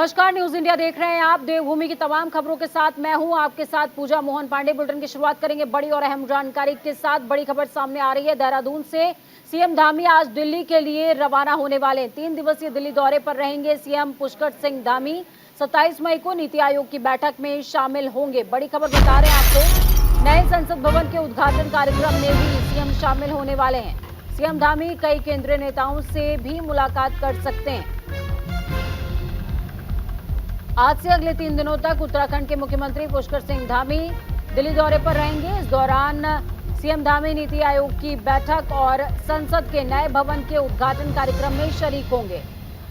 नमस्कार, news India देख रहे हैं आप। देवभूमि की तमाम खबरों के साथ मैं हूं आपके साथ पूजा मोहन पांडे। बुलेटिन की शुरुआत करेंगे बड़ी और अहम जानकारी के साथ। बड़ी खबर सामने आ रही है देहरादून से। सीएम धामी आज दिल्ली के लिए रवाना होने वाले हैं। 3 दिवसीय दिल्ली दौरे पर रहेंगे सीएम पुष्कर सिंह धामी। 27 मई को नीति आयोग की बैठक में शामिल होंगे। बड़ी खबर बता रहे हैं आपको, नए संसद भवन के उद्घाटन कार्यक्रम में भी सीएम शामिल होने वाले हैं। सीएम धामी कई केंद्रीय नेताओं से भी मुलाकात कर सकते हैं। आज से अगले 3 दिनों तक उत्तराखंड के मुख्यमंत्री पुष्कर सिंह धामी दिल्ली दौरे पर रहेंगे। इस दौरान सीएम धामी नीति आयोग की बैठक और संसद के नए भवन के उद्घाटन कार्यक्रम में शरीक होंगे।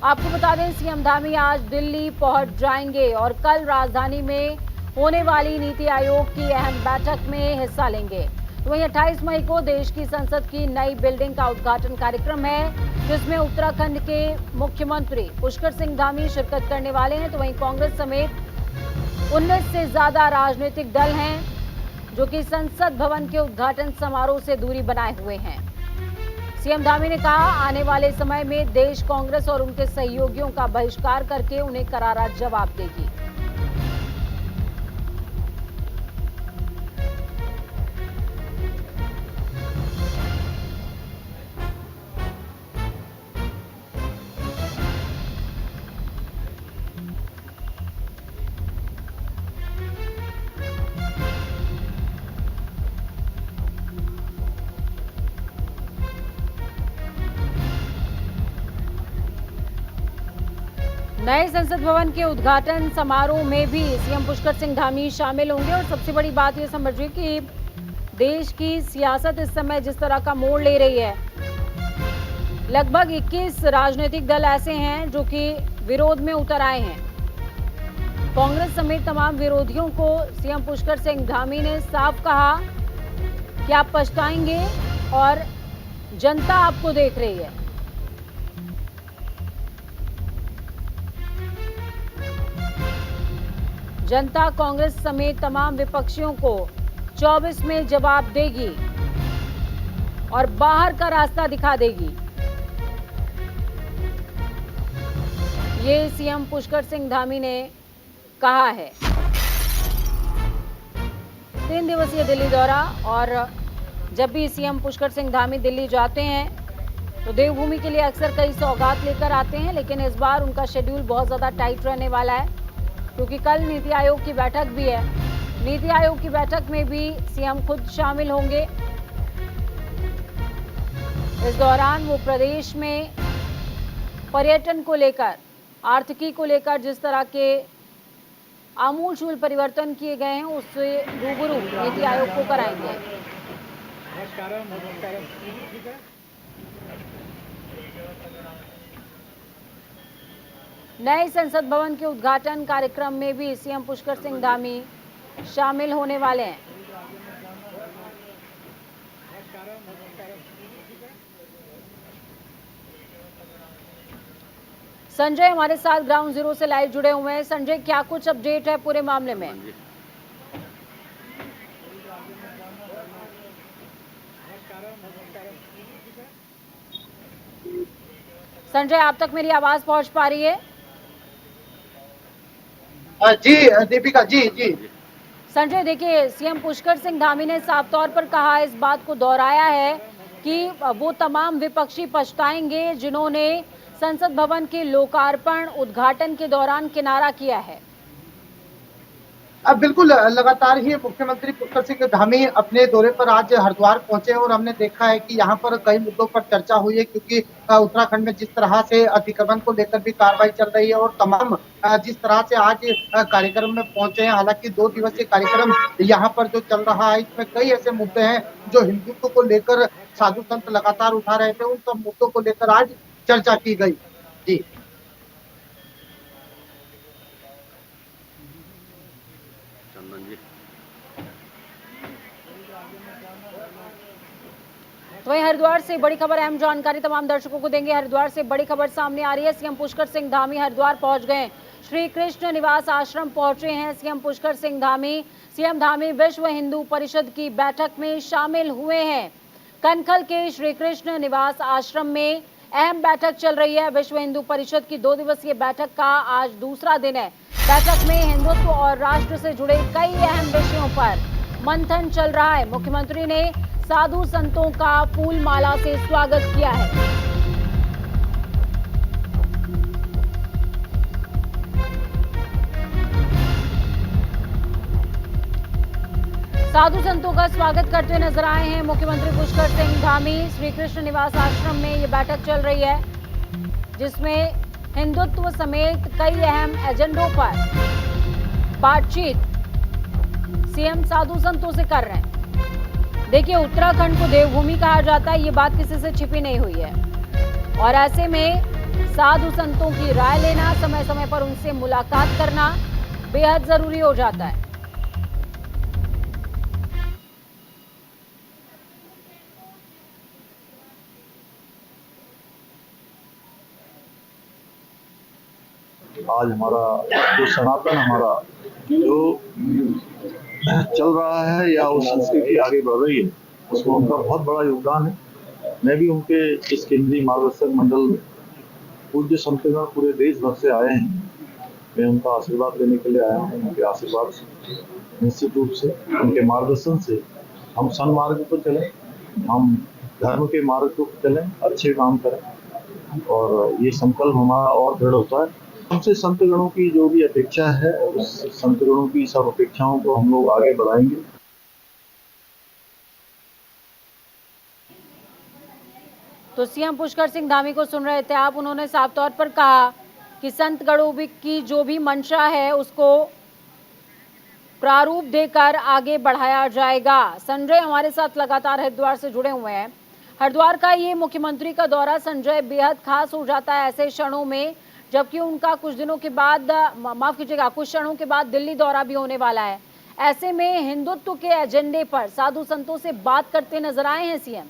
आपको बता दें, सीएम धामी आज दिल्ली पहुंच जाएंगे और कल राजधानी में होने वाली नीति आयोग की अहम बैठक में हिस्सा लेंगे। तो वहीं 28 मई को देश की संसद की नई बिल्डिंग का उद्घाटन कार्यक्रम है, जिसमें उत्तराखंड के मुख्यमंत्री पुष्कर सिंह धामी शिरकत करने वाले हैं। तो वहीं कांग्रेस समेत 19 से ज्यादा राजनीतिक दल हैं जो कि संसद भवन के उद्घाटन समारोह से दूरी बनाए हुए हैं। सीएम धामी ने कहा, आने वाले समय में देश कांग्रेस और उनके सहयोगियों का बहिष्कार करके उन्हें करारा जवाब देगी। नए संसद भवन के उद्घाटन समारोह में भी सीएम पुष्कर सिंह धामी शामिल होंगे। और सबसे बड़ी बात ये समझिए कि देश की सियासत इस समय जिस तरह का मोड़ ले रही है, लगभग 21 राजनीतिक दल ऐसे हैं जो कि विरोध में उतर आए हैं। कांग्रेस समेत तमाम विरोधियों को सीएम पुष्कर सिंह धामी ने साफ कहा कि आप पछताएंगे और जनता आपको देख रही है। जनता कांग्रेस समेत तमाम विपक्षियों को 24 में जवाब देगी और बाहर का रास्ता दिखा देगी। ये सीएम पुष्कर सिंह धामी ने कहा है। 3 दिवसीय दिल्ली दौरा, और जब भी सीएम पुष्कर सिंह धामी दिल्ली जाते हैं तो देवभूमि के लिए अक्सर कई सौगात लेकर आते हैं, लेकिन इस बार उनका शेड्यूल बहुत ज्यादा टाइट रहने वाला है क्योंकि कल नीति आयोग की बैठक भी है। नीति आयोग की बैठक में भी सीएम खुद शामिल होंगे। इस दौरान वो प्रदेश में पर्यटन को लेकर, आर्थिकी को लेकर जिस तरह के आमूलचूल परिवर्तन किए गए हैं उससे रूबरू नीति आयोग को कराएंगे। नए संसद भवन के उद्घाटन कार्यक्रम में भी सीएम पुष्कर सिंह धामी शामिल होने वाले हैं। संजय हमारे साथ ग्राउंड जीरो से लाइव जुड़े हुए हैं। संजय, क्या कुछ अपडेट है पूरे मामले में? संजय, आप तक मेरी आवाज पहुंच पा रही है? जी दीपिका जी जी। संजय, देखिए, सीएम पुष्कर सिंह धामी ने साफ तौर पर कहा, इस बात को दोहराया है कि वो तमाम विपक्षी पछताएंगे जिन्होंने संसद भवन के लोकार्पण उद्घाटन के दौरान किनारा किया है। अब बिल्कुल लगातार ही मुख्यमंत्री पुष्कर सिंह धामी अपने दौरे पर आज हरिद्वार पहुंचे और हमने देखा है कि यहाँ पर कई मुद्दों पर चर्चा हुई है, क्योंकि उत्तराखंड में जिस तरह से अतिक्रमण को लेकर भी कार्रवाई चल रही है और तमाम जिस तरह से आज कार्यक्रम में पहुंचे हैं। हालांकि 2 दिवसीय कार्यक्रम यहाँ पर जो चल रहा है, इसमें कई ऐसे मुद्दे हैं जो हिंदुत्व को लेकर साधु संत लगातार उठा रहे थे। उन सब मुद्दों को लेकर आज चर्चा की गई। जी तो वहीं हरिद्वार से बड़ी खबर, अहम जानकारी तमाम दर्शकों को देंगे। हरिद्वार से बड़ी खबर सामने आ रही है। सीएम पुष्कर सिंह धामी हरिद्वार पहुंच गए। श्री कृष्ण निवास आश्रम पहुंचे हैं सीएम पुष्कर सिंह धामी। सीएम धामी विश्व हिंदू परिषद की बैठक में शामिल हुए हैं। कनखल के श्री कृष्ण निवास आश्रम में अहम बैठक चल रही है। विश्व हिंदू परिषद की 2 दिवसीय बैठक का आज दूसरा दिन है। बैठक में हिंदुत्व और राष्ट्र से जुड़े कई अहम विषयों पर मंथन चल रहा है। मुख्यमंत्री ने साधु संतों का फूल माला से स्वागत किया है। साधु संतों का स्वागत करते हुए नजर आए हैं मुख्यमंत्री पुष्कर सिंह धामी। श्री कृष्ण निवास आश्रम में ये बैठक चल रही है, जिसमें हिंदुत्व समेत कई अहम एजेंडों पर बातचीत सीएम साधु संतों से कर रहे हैं। देखिए, उत्तराखंड को देवभूमि कहा जाता है, ये बात किसी से छिपी नहीं हुई है, और ऐसे में साधु संतों की राय लेना, समय समय पर उनसे मुलाकात करना बेहद जरूरी हो जाता है। आज हमारा जो सनातन हमारा जो चल रहा है या उस संस्कृति आगे बढ़ रही है, उसमें उनका बहुत बड़ा योगदान है। मैं भी उनके इस केंद्रीय मार्गदर्शक मंडल में पूज्य संतगण पूरे देश भर से आए हैं। मैं उनका आशीर्वाद लेने के लिए आया हूँ। उनके आशीर्वाद से, निश्चित रूप से उनके मार्गदर्शन से हम सन्मार्ग पर चलें, हम धर्म के मार्ग पर चलें, अच्छे काम करें, और ये संकल्प हमारा और दृढ़ होता है। हमसे संतगणों की जो भी अपेक्षा है, उस संतगणों की सब अपेक्षाओं को हम लोग आगे बढ़ाएंगे। तो सीएम पुष्कर सिंह धामी को सुन रहे थे आप। उन्होंने साफ तौर पर कहा कि संतगणों की जो भी मंशा है उसको प्रारूप देकर आगे बढ़ाया जाएगा। संजय हमारे साथ लगातार हरिद्वार से जुड़े हुए हैं। हरिद्वार का ये मुख्यमंत्री का दौरा संजय बेहद खास हो जाता है ऐसे क्षणों में, जबकि उनका कुछ दिनों के बाद, माफ कीजिएगा, कुछ क्षणों के बाद दिल्ली दौरा भी होने वाला है। ऐसे में हिंदुत्व के एजेंडे पर साधु संतों से बात करते नजर आए हैं सीएम।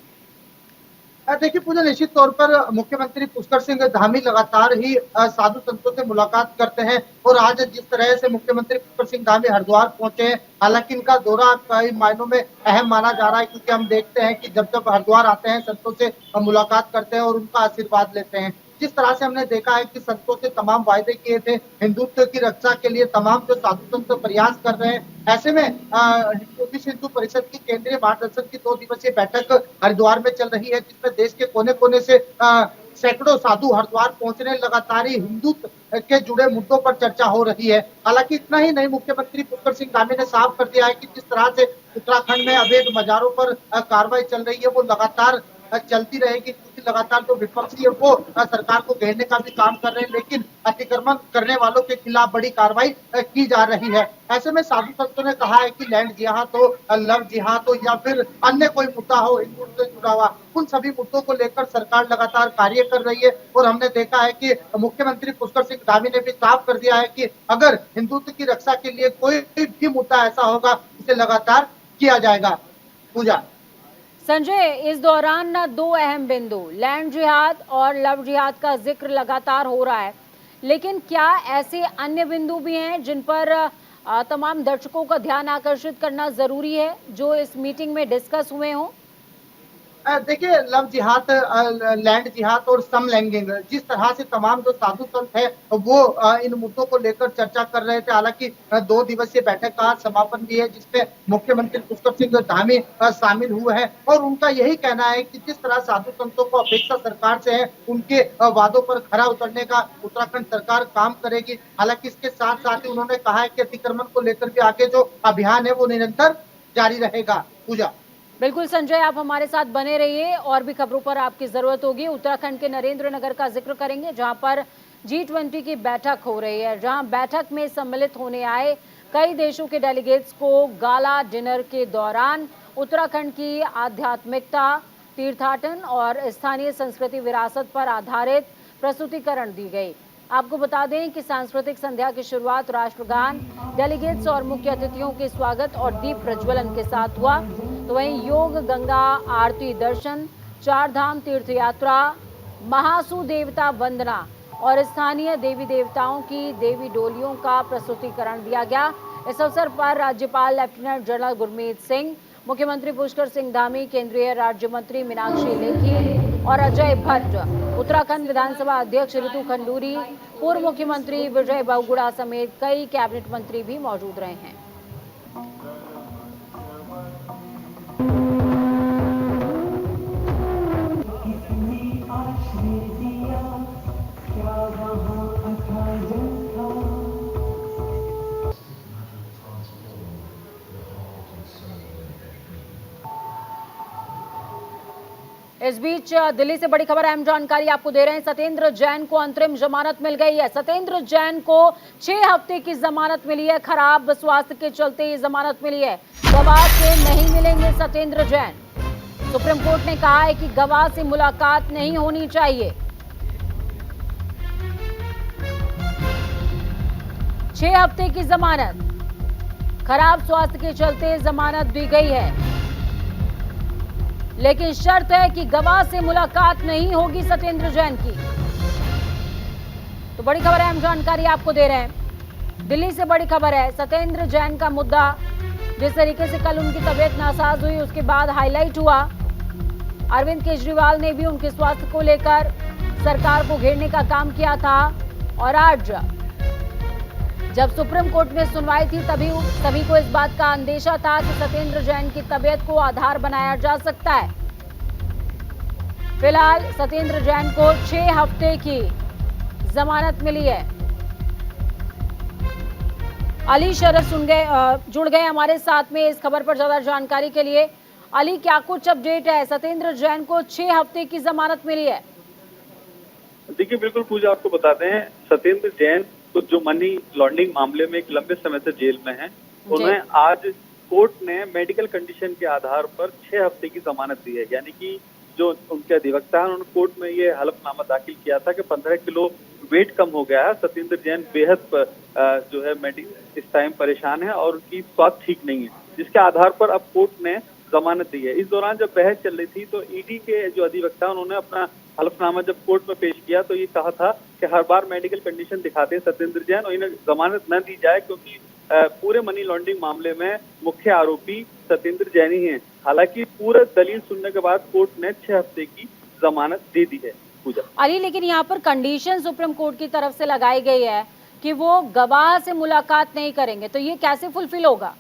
देखिए पूजा, निश्चित तौर पर मुख्यमंत्री पुष्कर सिंह धामी लगातार ही साधु संतों से मुलाकात करते हैं, और आज जिस तरह से मुख्यमंत्री पुष्कर सिंह धामी हरिद्वार पहुंचे हैं, हालांकि इनका दौरा कई मायनों में अहम माना जा रहा है, क्योंकि हम देखते हैं कि जब जब हरिद्वार आते हैं संतों से मुलाकात करते हैं और उनका आशीर्वाद लेते हैं। जिस तरह से हमने देखा है कि संतों से तमाम वायदे किए थे, हिंदुत्व की रक्षा के लिए तमाम जो साधु संत प्रयास कर रहे हैं, ऐसे में विश्व हिंदू परिषद की केंद्रीय मार्गदर्शक की 2 दिवसीय बैठक हरिद्वार में चल रही है, जिसमें देश के कोने कोने से सैकड़ों साधु हरिद्वार पहुंच रहे हैं। लगातार ही हिंदुत्व के जुड़े मुद्दों पर चर्चा हो रही है। हालांकि इतना ही नहीं, मुख्यमंत्री पुष्कर सिंह धामी ने साफ कर दिया है कि जिस तरह से उत्तराखंड में अवैध मजारों पर कार्रवाई चल रही है, वो लगातार चलती रहेगी, क्योंकि लगातार जो विपक्षी है वो सरकार को घेरने का भी काम कर रहे हैं, लेकिन अतिक्रमण करने वालों के खिलाफ बड़ी कार्रवाई की जा रही है। ऐसे में साधु संतों ने कहा है कि लैंड जिहाद हो, लव जिहाद हो, या फिर अन्य कोई मुद्दा हो हिंदू से जुड़ा हुआ, उन सभी मुद्दों को लेकर सरकार लगातार कार्य कर रही है। और हमने देखा है कि मुख्यमंत्री पुष्कर सिंह धामी ने भी साफ कर दिया है कि अगर हिंदुत्व की रक्षा के लिए कोई भी मुद्दा ऐसा होगा, इसे लगातार किया जाएगा। पूजा। संजय, इस दौरान 2 अहम बिंदु, लैंड जिहाद और लव जिहाद का जिक्र लगातार हो रहा है, लेकिन क्या ऐसे अन्य बिंदु भी हैं जिन पर तमाम दर्शकों का ध्यान आकर्षित करना जरूरी है, जो इस मीटिंग में डिस्कस हुए हों? देखिए, लव जिहाद, लैंड जिहाद और समलैंगिक, जिस तरह से तमाम जो साधु संत है वो इन मुद्दों को लेकर चर्चा कर रहे थे। हालांकि 2 दिवसीय बैठक का समापन भी है, जिसमें मुख्यमंत्री पुष्कर सिंह धामी शामिल हुए हैं, और उनका यही कहना है कि जिस तरह साधु संतों को अपेक्षा सरकार से है, उनके वादों पर खरा उतरने का उत्तराखंड सरकार काम करेगी। हालांकि इसके साथ साथ ही उन्होंने कहा है कि अतिक्रमण को लेकर भी आगे जो अभियान है वो निरंतर जारी रहेगा। पूजा। बिल्कुल संजय, आप हमारे साथ बने रहिए, और भी खबरों पर आपकी जरूरत होगी। उत्तराखंड के नरेंद्र नगर का जिक्र करेंगे, जहां पर G20 की बैठक हो रही है, जहां बैठक में सम्मिलित होने आए कई देशों के डेलीगेट्स को गाला डिनर के दौरान उत्तराखंड की आध्यात्मिकता, तीर्थाटन और स्थानीय संस्कृति विरासत पर आधारित प्रस्तुतिकरण दी गई। आपको बता दें कि सांस्कृतिक संध्या की शुरुआत राष्ट्रगान, डेलीगेट्स और मुख्य अतिथियों के स्वागत और दीप प्रज्वलन के साथ हुआ। तो वहीं योग, गंगा आरती दर्शन, 4 धाम तीर्थ यात्रा, महासु देवता वंदना और स्थानीय देवी देवताओं की देवी डोलियों का प्रस्तुतिकरण दिया गया। इस अवसर पर राज्यपाल लेफ्टिनेंट जनरल गुरमीत सिंह, मुख्यमंत्री पुष्कर सिंह धामी, केंद्रीय राज्य मंत्री मीनाक्षी लेखी और अजय भट्ट, उत्तराखंड विधानसभा अध्यक्ष ऋतु खंडूरी, पूर्व मुख्यमंत्री विजय बहुगुणा समेत कई कैबिनेट मंत्री भी मौजूद रहे हैं। इस बीच दिल्ली से बड़ी खबर, अहम जानकारी आपको दे रहे हैं। सत्येंद्र जैन को अंतरिम जमानत मिल गई है। सत्येंद्र जैन को 6 हफ्ते की जमानत मिली है। खराब स्वास्थ्य के चलते ये जमानत मिली है। गवाह से नहीं मिलेंगे सत्येंद्र जैन। सुप्रीम कोर्ट ने कहा है कि गवाह से मुलाकात नहीं होनी चाहिए। 6 हफ्ते की जमानत, खराब स्वास्थ्य के चलते जमानत दी गई है, लेकिन शर्त है कि गवाह से मुलाकात नहीं होगी सत्येंद्र जैन की। तो बड़ी खबर है, हम जानकारी आपको दे रहे हैं। दिल्ली से बड़ी खबर है, सत्येंद्र जैन का मुद्दा जिस तरीके से कल उनकी तबीयत नासाज हुई, उसके बाद हाईलाइट हुआ। अरविंद केजरीवाल ने भी उनके स्वास्थ्य को लेकर सरकार को घेरने का काम किया था, और आज जब सुप्रीम कोर्ट में सुनवाई थी तभी सभी को इस बात का अंदेशा था कि सत्येंद्र जैन की तबीयत को आधार बनाया जा सकता है। फिलहाल सत्येंद्र जैन को 6 हफ्ते की जमानत मिली है। अली शरफ जुड़ गए हमारे साथ में इस खबर पर ज्यादा जानकारी के लिए। अली, क्या कुछ अपडेट है? सत्येंद्र जैन को 6 हफ्ते की जमानत मिली है। देखिए, बिल्कुल पूजा, आपको बताते हैं सत्येंद्र जैन तो जो मनी लॉन्ड्रिंग मामले में एक लंबे समय से जेल में हैं, उन्हें आज कोर्ट ने मेडिकल कंडीशन के आधार पर 6 हफ्ते की जमानत दी है। यानी कि जो उनके अधिवक्ता हैं, उन्होंने कोर्ट में ये हलफनामा दाखिल किया था कि 15 किलो वेट कम हो गया है। सत्येंद्र जैन बेहद जो है इस टाइम परेशान है और उनकी स्वास्थ्य ठीक नहीं है, जिसके आधार पर अब कोर्ट ने जमानत दी है। इस दौरान जब बहस चल रही थी तो ईडी के जो अधिवक्ता, उन्होंने अपना हलफनामा जब कोर्ट में पेश किया तो ये कहा था कि हर बार मेडिकल कंडीशन दिखाते हैं सत्येंद्र जैन और इन्हें जमानत न दी जाए, क्योंकि पूरे मनी लॉन्ड्रिंग मामले में मुख्य आरोपी सत्येंद्र जैन ही हैं। हालांकि पूरा दलील सुनने के बाद कोर्ट ने 6 हफ्ते की जमानत दे दी है। पूजा अली, लेकिन यहाँ पर कंडीशन सुप्रीम कोर्ट की तरफ से लगाई गई है कि वो गवाह से मुलाकात नहीं करेंगे, तो ये कैसे फुलफिल होगा?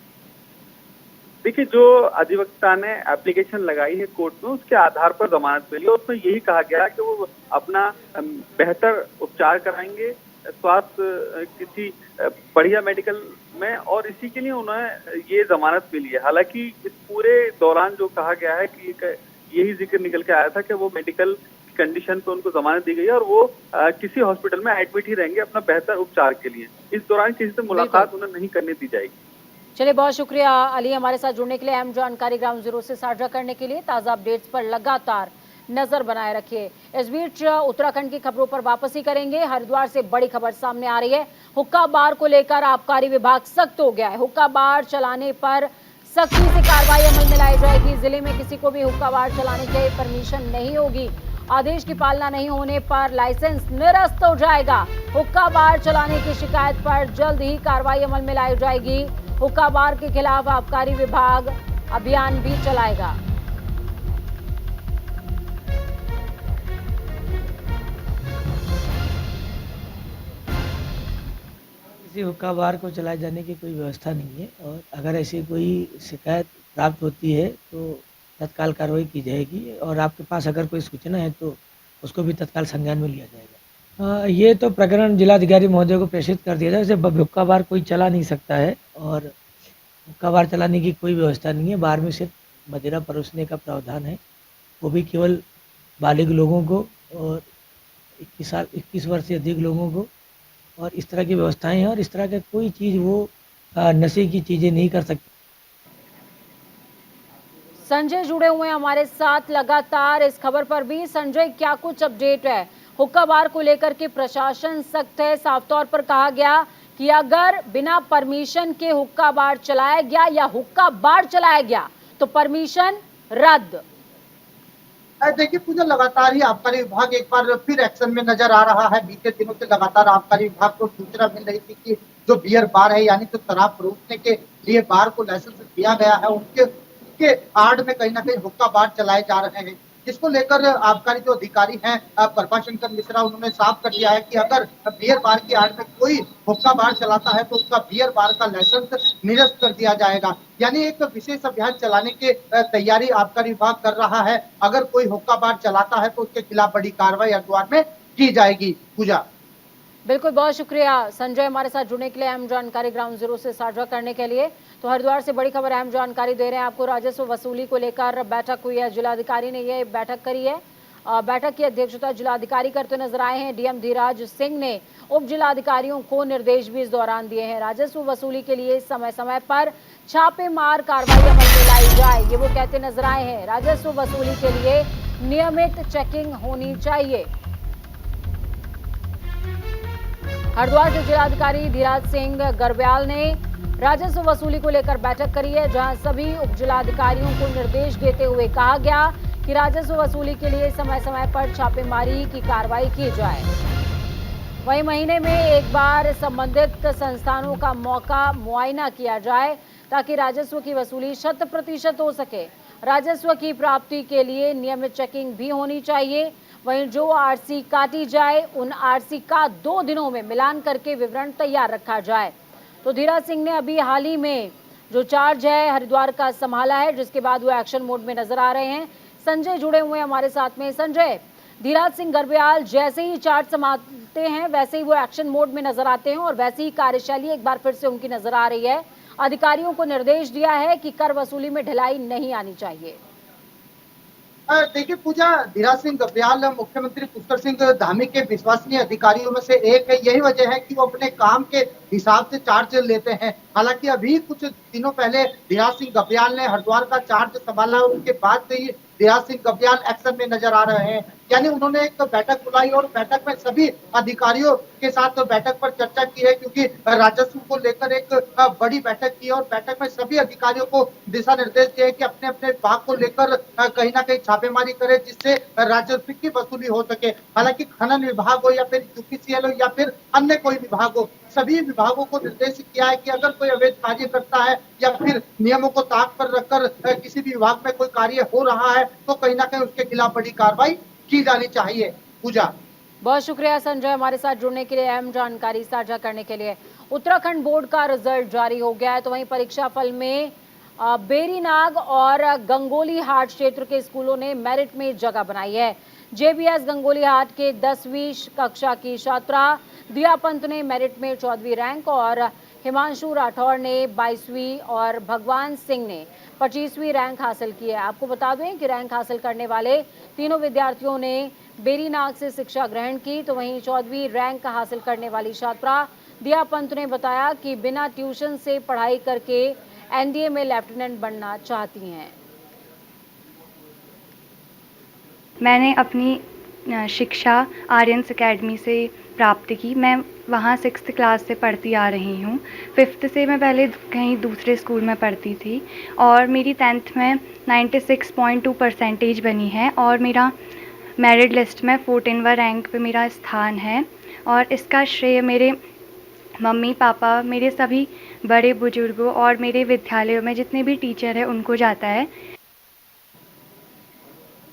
देखिए, जो अधिवक्ता ने एप्लीकेशन लगाई है कोर्ट में, उसके आधार पर जमानत मिली और उसमें यही कहा गया कि वो अपना बेहतर उपचार कराएंगे, स्वास्थ्य किसी बढ़िया मेडिकल में, और इसी के लिए उन्हें ये जमानत मिली है। हालांकि इस पूरे दौरान जो कहा गया है कि यही जिक्र निकल के आया था कि वो मेडिकल कंडीशन पे उनको जमानत दी गई है और वो किसी हॉस्पिटल में एडमिट ही रहेंगे अपना बेहतर उपचार के लिए। इस दौरान किसी से मुलाकात उन्हें नहीं करने दी जाएगी। चलिए, बहुत शुक्रिया अली हमारे साथ जुड़ने के लिए, अहम जानकारी ग्राउंड जीरो से साझा करने के लिए। ताज़ा अपडेट्स पर लगातार नजर बनाए रखिए। इस बीच उत्तराखंड की खबरों पर वापसी करेंगे। हरिद्वार से बड़ी खबर सामने आ रही है। हुक्का बार को लेकर आबकारी विभाग सख्त हो गया है। हुक्का बार चलाने पर सख्ती से कार्रवाई अमल में लाई जाएगी। जिले में किसी को भी हुक्का बार चलाने की परमिशन नहीं होगी। आदेश की पालना नहीं होने पर लाइसेंस निरस्त हो जाएगा। हुक्का बार चलाने की शिकायत पर जल्द ही कार्रवाई अमल में लाई जाएगी। हुक्का बार के खिलाफ आबकारी विभाग अभियान भी चलाएगा। किसी हुक्का बार को चलाए जाने की कोई व्यवस्था नहीं है, और अगर ऐसी कोई शिकायत प्राप्त होती है तो तत्काल कार्रवाई की जाएगी, और आपके पास अगर कोई सूचना है तो उसको भी तत्काल संज्ञान में लिया जाएगा। ये तो प्रकरण जिलाधिकारी महोदय को प्रेषित कर दिया जाए। जैसे हुक्का बार कोई चला नहीं सकता है, और हुक्का बार चलाने की कोई व्यवस्था नहीं है। बार में सिर्फ मदिरा परोसने का प्रावधान है, वो भी केवल बालिग लोगों को और 21 वर्ष से अधिक लोगों को, और इस तरह की व्यवस्थाएं हैं। और इस तरह का कोई चीज़ वो नशे की चीज़ें नहीं कर सकती। संजय जुड़े हुए हैं हमारे साथ लगातार इस खबर पर भी। संजय, क्या कुछ अपडेट है? हुक्का बार को लेकर के प्रशासन सख्त है। साफ तौर पर कहा गया कि अगर बिना परमिशन के हुक्का बार चलाया गया या हुक्का बार चलाया गया तो परमिशन रद्द। देखिए पूजा, लगातार ही आबकारी विभाग एक बार फिर एक्शन में नजर आ रहा है। बीते दिनों से लगातार आबकारी विभाग को सूचना मिल रही थी कि जो बियर बार है, यानी जो शराब परोसने के लिए बार को लाइसेंस दिया गया है, उसके आड़ में कहीं ना कहीं हुक्का बार चलाए जा रहे हैं। जिसको लेकर आबकारी जो अधिकारी हैं प्रभाशंकर मिश्रा, उन्होंने साफ कर दिया है कि अगर बियर बार की आड़ में कोई हुक्का बार चलाता है तो उसका बियर बार का लाइसेंस निरस्त कर दिया जाएगा। यानी एक विशेष अभियान चलाने की तैयारी आबकारी विभाग कर रहा है। अगर कोई हुक्का बार चलाता है तो उसके खिलाफ बड़ी कार्रवाई हरिद्वार में की जाएगी। पूजा, बिल्कुल, बहुत शुक्रिया संजय हमारे साथ जुड़ने के लिए, अहम जानकारी ग्राउंड जीरो से साझा करने के लिए। तो हरिद्वार से बड़ी खबर, अहम जानकारी दे रहे हैं आपको। राजस्व वसूली को लेकर बैठक हुई है, जिलाधिकारी ने ये बैठक करी है। बैठक की अध्यक्षता जिलाधिकारी करते नजर आए हैं। डीएम धीराज सिंह ने उप जिलाधिकारियों को निर्देश भी इस दौरान दिए हैं। राजस्व वसूली के लिए समय समय पर छापेमार कार्रवाई अमल में लाई जाए, ये वो कहते नजर आए हैं। राजस्व वसूली के लिए नियमित चेकिंग होनी चाहिए। हरिद्वार के जिलाधिकारी धीराज सिंह गर्ब्याल ने राजस्व वसूली को लेकर बैठक करी है, जहां सभी उप जिलाधिकारियों को निर्देश देते हुए कहा गया कि राजस्व वसूली के लिए समय समय पर छापेमारी की कार्रवाई की जाए। वहीं महीने में एक बार संबंधित संस्थानों का मौका मुआयना किया जाए ताकि राजस्व की वसूली 100% हो सके। राजस्व की प्राप्ति के लिए नियमित चेकिंग भी होनी चाहिए। वहीं जो आरसी काटी जाए उन आरसी का 2 दिनों में मिलान करके विवरण तैयार रखा जाए। तो धीराज सिंह ने अभी हाल ही में जो चार्ज है हरिद्वार का संभाला है, जिसके बाद वो एक्शन मोड में नजर आ रहे हैं। संजय जुड़े हुए हैं हमारे साथ में। संजय, धीराज सिंह गर्ब्याल जैसे ही चार्ज संभालते हैं वैसे ही वो एक्शन मोड में नजर आते हैं और वैसे ही कार्यशैली एक बार फिर से उनकी नजर आ रही है। अधिकारियों को निर्देश दिया है कि कर वसूली में ढिलाई नहीं आनी चाहिए। देखिए पूजा, धीराज सिंह गर्ब्याल मुख्यमंत्री पुष्कर सिंह धामी के विश्वसनीय अधिकारियों में से एक है। यही वजह है कि वो अपने काम के हिसाब से चार्ज लेते हैं। हालांकि अभी कुछ दिनों पहले धीराज सिंह गर्ब्याल ने हरिद्वार का चार्ज संभाला, उसके बाद से ही धीराज सिंह गर्ब्याल एक्शन में नजर आ रहे हैं। यानी उन्होंने एक बैठक बुलाई और बैठक में सभी अधिकारियों के साथ बैठक पर चर्चा की है, क्योंकि राजस्व को लेकर एक बड़ी बैठक की है और बैठक में सभी अधिकारियों को दिशा निर्देश दिए कि अपने अपने विभाग को लेकर कहीं ना कहीं छापेमारी करे, जिससे राजस्व की वसूली हो सके। हालांकि खनन विभाग हो या फिर यूपीसीएल हो या फिर अन्य कोई विभाग हो, सभी विभागों को निर्देश किया है कि अगर कोई अवैध कार्य करता है या फिर नियमों को ताक पर रखकर किसी भी विभाग में कोई कार्य हो रहा है तो कहीं ना कहीं उसके खिलाफ बड़ी कार्रवाई की जानी चाहिए। पूजा, बहुत शुक्रिया संजय हमारे साथ जुड़ने के लिए, अहम जानकारी साझा करने के लिए। उत्तराखंड बोर्ड का रिजल्ट जारी हो गया है, तो वहीं परीक्षा फल में बेरीनाग और गंगोली हाट क्षेत्र के स्कूलों ने मेरिट में जगह बनाई है। जेबीएस गंगोली हाट के 10वीं कक्षा की छात्रा दिया पंत ने मेरिट में 14वीं रैंक और हिमांशु राठौर ने 22वीं और भगवान सिंह ने 25वीं रैंक हासिल की है। आपको बता दें कि रैंक हासिल करने वाले तीनों विद्यार्थियों ने बेरीनाग से शिक्षा ग्रहण की। तो वहीं 14वीं रैंक हासिल करने वाली छात्रा दिया पंत ने बताया कि बिना ट्यूशन से पढ़ाई करके एनडीए में लेफ्टिनेंट बनना चाहती हैं। मैंने अपनी शिक्षा आर्यन्स एकेडमी से प्राप्त की। मैं वहाँ 6th क्लास से पढ़ती आ रही हूँ। 5th से मैं पहले कहीं दूसरे स्कूल में पढ़ती थी और मेरी 10th में 96.2% बनी है और मेरा मेरिट लिस्ट में 14वां रैंक पे मेरा स्थान है। और इसका श्रेय मेरे मम्मी पापा, मेरे सभी बड़े बुजुर्गों और मेरे विद्यालयों में जितने भी टीचर हैं उनको जाता है।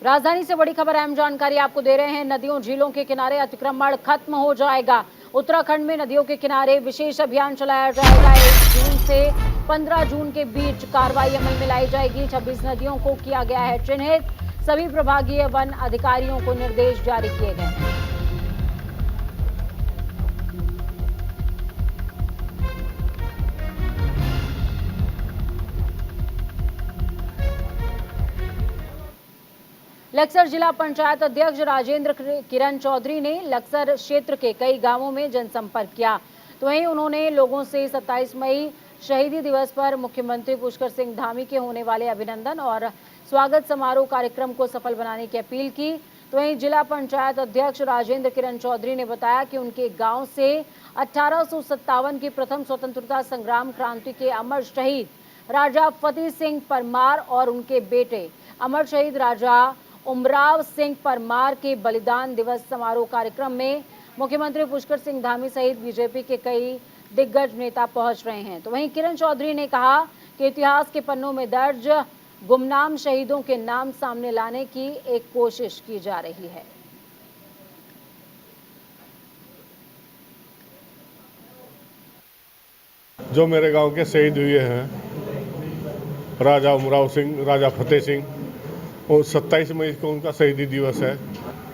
राजधानी से बड़ी खबर, अहम जानकारी आपको दे रहे हैं। नदियों झीलों के किनारे अतिक्रमण खत्म हो जाएगा। उत्तराखंड में नदियों के किनारे विशेष अभियान चलाया जाएगा। 1 जून से 15 जून के बीच कार्रवाई अमल में लाई जाएगी। 26 नदियों को किया गया है चिन्हित। सभी प्रभागीय वन अधिकारियों को निर्देश जारी किए गए हैं। लक्सर जिला पंचायत अध्यक्ष राजेंद्र किरण चौधरी ने लक्सर क्षेत्र के कई गांवों में जनसंपर्क किया। तो वहीं उन्होंने लोगों से 27 मई शहीदी दिवस पर मुख्यमंत्री पुष्कर सिंह धामी के होने वाले अभिनंदन और स्वागत समारोह कार्यक्रम को सफल बनाने की अपील की। तो वहीं जिला पंचायत अध्यक्ष राजेंद्र किरण चौधरी ने बताया कि उनके गांव से 1857 की प्रथम स्वतंत्रता संग्राम क्रांति के अमर शहीद राजा फतेह सिंह परमार और उनके बेटे अमर शहीद राजा उमराव सिंह परमार के बलिदान दिवस समारोह कार्यक्रम में मुख्यमंत्री पुष्कर सिंह धामी सहित बीजेपी के कई दिग्गज नेता पहुंच रहे हैं। तो वहीं किरण चौधरी ने कहा कि इतिहास के पन्नों में दर्ज गुमनाम शहीदों के नाम सामने लाने की एक कोशिश की जा रही है। जो मेरे गांव के शहीद हुए हैं, राजा उमराव सिंह, राजा फतेह सिंह, और 27 मई को उनका शहीदी दिवस है।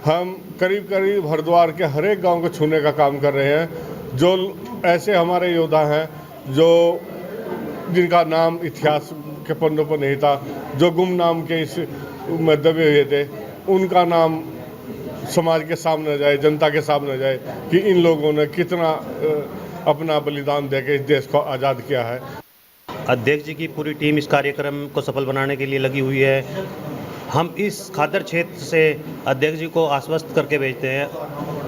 हम करीब करीब हरिद्वार के हर एक गांव को छूने का काम कर रहे हैं। जो ऐसे हमारे योद्धा हैं जो जिनका नाम इतिहास के पन्नों पर नहीं था, जो गुमनाम के इस में दबे हुए थे, उनका नाम समाज के सामने जाए, जनता के सामने जाए कि इन लोगों ने कितना अपना बलिदान देकर इस देश को आज़ाद किया है। अध्यक्ष जी की पूरी टीम इस कार्यक्रम को सफल बनाने के लिए लगी हुई है। हम इस खादर क्षेत्र से अध्यक्ष जी को आश्वस्त करके भेजते हैं।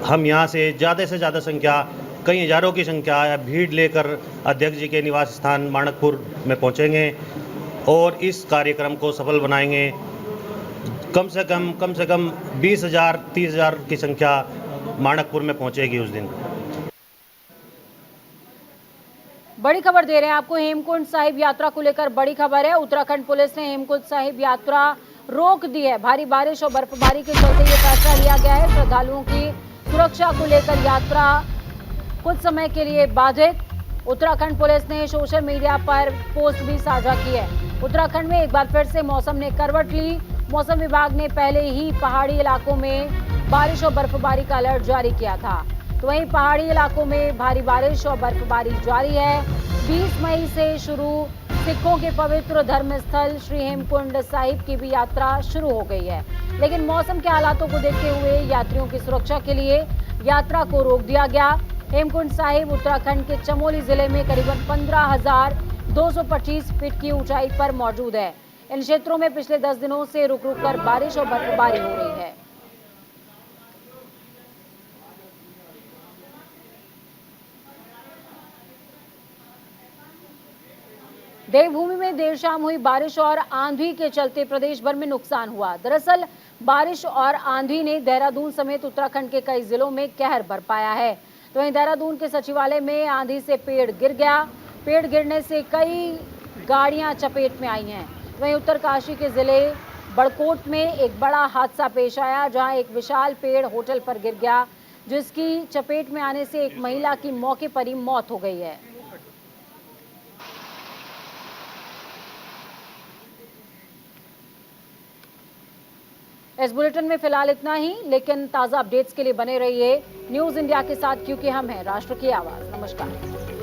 हम यहाँ से ज़्यादा संख्या, कई हज़ारों की संख्या भीड़ लेकर अध्यक्ष जी के निवास स्थान माणकपुर में पहुँचेंगे और इस कार्यक्रम को सफल बनाएंगे। कम से कम 20,000 30,000 की संख्या माणकपुर में पहुँचेगी उस दिन। बड़ी खबर दे रहे हैं आपको हेमकुंड साहिब यात्रा को लेकर बड़ी खबर है। उत्तराखंड पुलिस ने हेमकुंड साहिब यात्रा रोक दी है। भारी बारिश और बर्फबारी के चलते ये फैसला लिया गया है। श्रद्धालुओं की सुरक्षा को लेकर यात्रा कुछ समय के लिए बाधित। उत्तराखंड पुलिस ने सोशल मीडिया पर पोस्ट भी साझा की है। उत्तराखंड में एक बार फिर से मौसम ने करवट ली। मौसम विभाग ने पहले ही पहाड़ी इलाकों में बारिश और बर्फबारी का अलर्ट जारी किया था, तो वहीं पहाड़ी इलाकों में भारी बारिश और बर्फबारी जारी है। 20 मई से शुरू सिखों के पवित्र धर्म स्थल श्री हेमकुंड साहिब की भी यात्रा शुरू हो गई है, लेकिन मौसम के हालातों को देखते हुए यात्रियों की सुरक्षा के लिए यात्रा को रोक दिया गया। हेमकुंड साहिब उत्तराखंड के चमोली जिले में करीबन 15,225 फीट की ऊंचाई पर मौजूद है। इन क्षेत्रों में पिछले 10 दिनों से रुक रुक कर बारिश और बर्फबारी हो रही है। देवभूमि में देर शाम हुई बारिश और आंधी के चलते प्रदेश भर में नुकसान हुआ। दरअसल बारिश और आंधी ने देहरादून समेत उत्तराखंड के कई जिलों में कहर बरपाया है। तो वहीं देहरादून के सचिवालय में आंधी से पेड़ गिर गया। पेड़ गिरने से कई गाड़ियां चपेट में आई हैं। वहीं उत्तरकाशी के जिले बड़कोट में एक बड़ा हादसा पेश आया, जहां एक विशाल पेड़ होटल पर गिर गया, जिसकी चपेट में आने से एक महिला की मौके पर ही मौत हो गई है। इस बुलेटिन में फिलहाल इतना ही, लेकिन ताज़ा अपडेट्स के लिए बने रहिए न्यूज़ इंडिया के साथ, क्योंकि हम हैं राष्ट्र की आवाज़। नमस्कार।